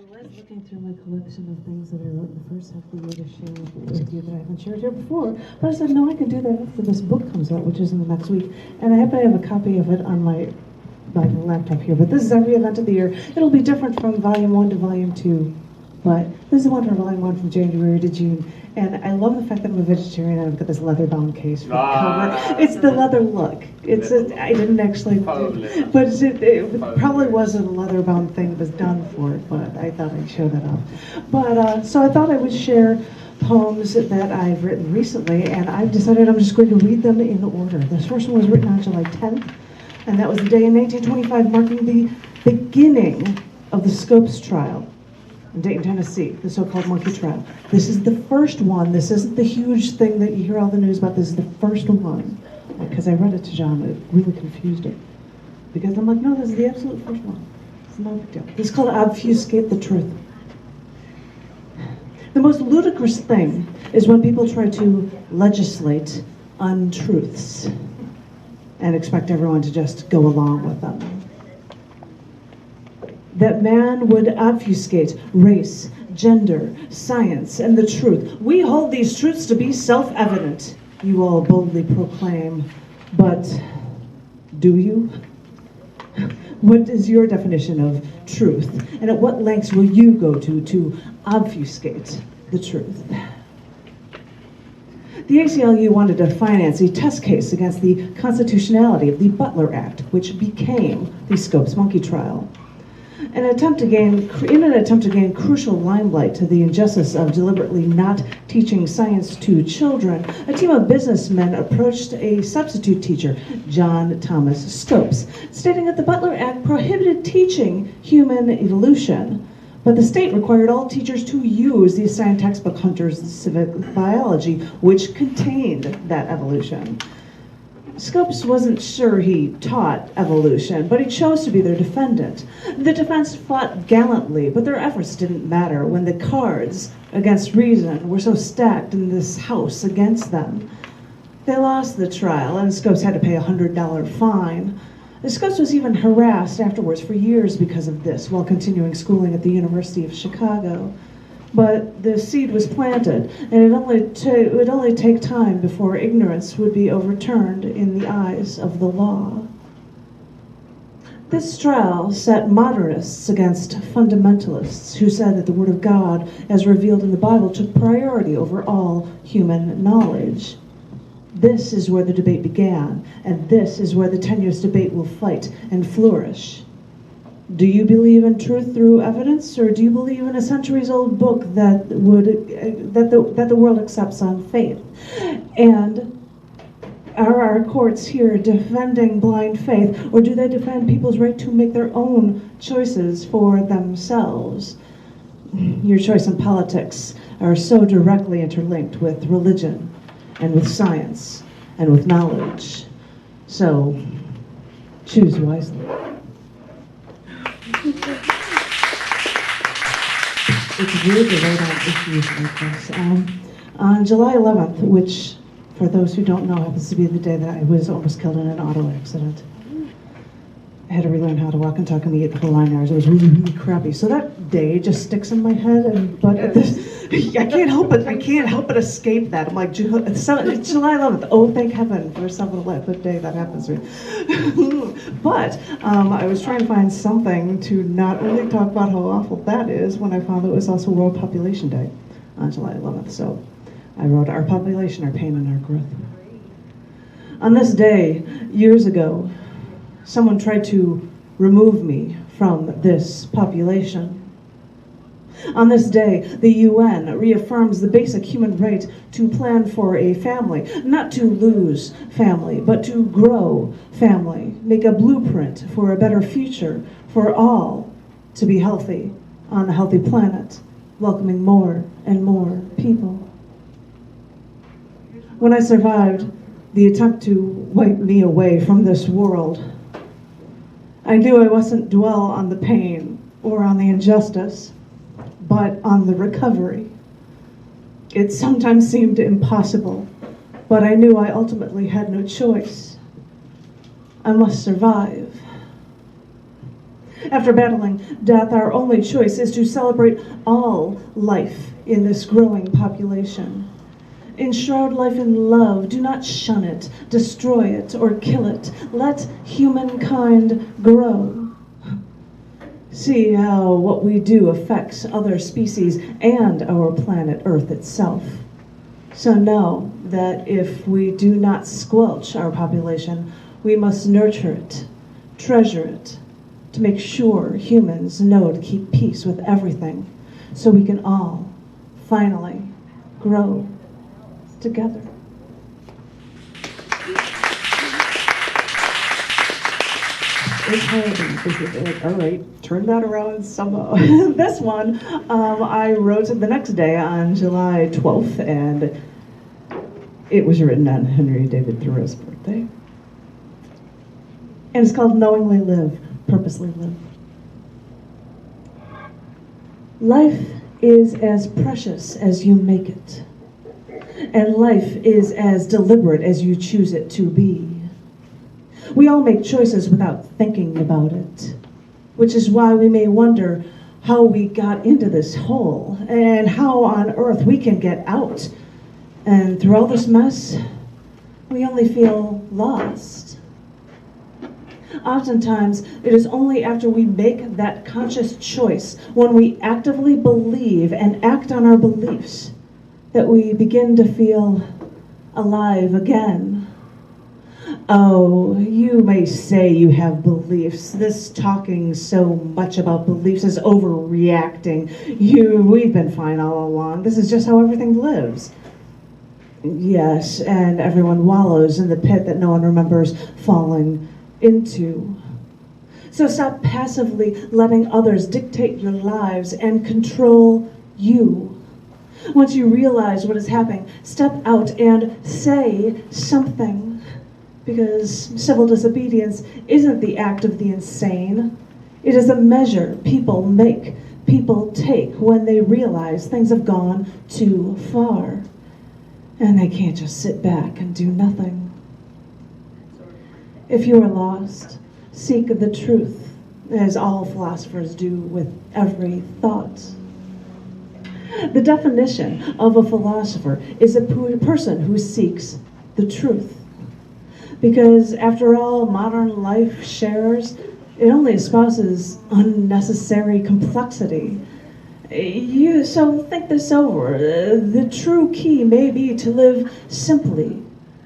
was looking through my collection of things that I wrote in the first half of the year to share with you that I haven't shared here before. But I said, no, I can do that after this book comes out, which is in the next week. And I happen to have a copy of it on my laptop here. But this is every event of the year. It'll be different from Volume 1 to Volume 2. But this is the one from Volume 1 from January to June. And I love the fact that I'm a vegetarian and I've got this leather-bound case for the cover. It's the leather look. I didn't actually do, but it probably wasn't a leather-bound thing that was done for it, but I thought I'd show that off. But, so I thought I would share poems that I've written recently, and I've decided I'm just going to read them in order. This first one was written on July 10th, and that was the day in 1925 marking the beginning of the Scopes trial in Dayton, Tennessee, the so-called monkey trial. This is the first one. This isn't the huge thing that you hear all the news about. This is the first one. Because I read it to John, it really confused it. Because I'm like, no, this is the absolute first one. It's no big deal. This is called Obfuscate the Truth. The most ludicrous thing is when people try to legislate untruths and expect everyone to just go along with them. That man would obfuscate race, gender, science, and the truth. We hold these truths to be self-evident, you all boldly proclaim. But do you? What is your definition of truth? And at what lengths will you go to obfuscate the truth? The ACLU wanted to finance a test case against the constitutionality of the Butler Act, which became the Scopes monkey trial. In an attempt to gain crucial limelight to the injustice of deliberately not teaching science to children, a team of businessmen approached a substitute teacher, John Thomas Scopes, stating that the Butler Act prohibited teaching human evolution, but the state required all teachers to use the assigned textbook Hunter's Civic Biology, which contained that evolution. Scopes wasn't sure he taught evolution, but he chose to be their defendant. The defense fought gallantly, but their efforts didn't matter when the cards against reason were so stacked in this house against them. They lost the trial, and Scopes had to pay a $100 fine. Scopes was even harassed afterwards for years because of this, while continuing schooling at the University of Chicago. But the seed was planted, and it would only take time before ignorance would be overturned in the eyes of the law. This trial set modernists against fundamentalists who said that the Word of God, as revealed in the Bible, took priority over all human knowledge. This is where the debate began, and this is where the tenuous debate will fight and flourish. Do you believe in truth through evidence, or do you believe in a centuries-old book that the world accepts on faith? And are our courts here defending blind faith, or do they defend people's right to make their own choices for themselves? Your choice in politics are so directly interlinked with religion and with science and with knowledge. So choose wisely. It's weird to write on issues like this. On July 11th, which, for those who don't know, happens to be the day that I was almost killed in an auto accident. I had to relearn how to walk and talk and eat the whole 9 hours. It was really, really crappy. So that day just sticks in my head, but I can't help but escape that. I'm like, July 11th. Oh, thank heaven for some day that happens to me. But I was trying to find something to not only talk about how awful that is when I found it was also World Population Day on July 11th. So I wrote, "Our population, our pain, and our growth." On this day, years ago, someone tried to remove me from this population. On this day, the UN reaffirms the basic human right to plan for a family, not to lose family, but to grow family, make a blueprint for a better future for all to be healthy on a healthy planet, welcoming more and more people. When I survived the attempt to wipe me away from this world, I knew I wasn't dwell on the pain or on the injustice, but on the recovery. It sometimes seemed impossible, but I knew I ultimately had no choice. I must survive. After battling death, our only choice is to celebrate all life in this growing population. Enshroud life in love. Do not shun it, destroy it, or kill it. Let humankind grow. See how what we do affects other species and our planet Earth itself. So know that if we do not squelch our population, we must nurture it, treasure it, to make sure humans know to keep peace with everything, so we can all finally grow together. It's hard. All right, turn that around somehow. This one I wrote the next day on July 12th, and it was written on Henry David Thoreau's birthday. And it's called Knowingly Live, Purposely Live. Life is as precious as you make it, and life is as deliberate as you choose it to be. We all make choices without thinking about it, which is why we may wonder how we got into this hole and how on earth we can get out. And through all this mess, we only feel lost. Oftentimes, it is only after we make that conscious choice, when we actively believe and act on our beliefs, that we begin to feel alive again. Oh, you may say you have beliefs. This talking so much about beliefs is overreacting. We've been fine all along. This is just how everything lives. Yes, and everyone wallows in the pit that no one remembers falling into. So stop passively letting others dictate your lives and control you. Once you realize what is happening, step out and say something. Because civil disobedience isn't the act of the insane. It is a measure people take when they realize things have gone too far. And they can't just sit back and do nothing. If you are lost, seek the truth, as all philosophers do with every thought. The definition of a philosopher is a person who seeks the truth. Because after all, modern life shares, it only espouses unnecessary complexity. So think this over. The true key may be to live simply,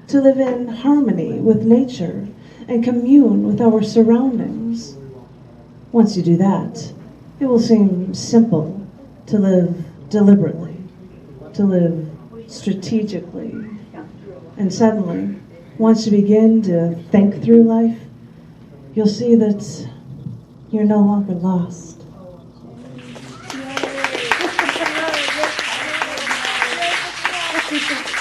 to live in harmony with nature, and commune with our surroundings. Once you do that, it will seem simple to live deliberately, to live strategically, and suddenly, once you begin to think through life, you'll see that you're no longer lost. Yay.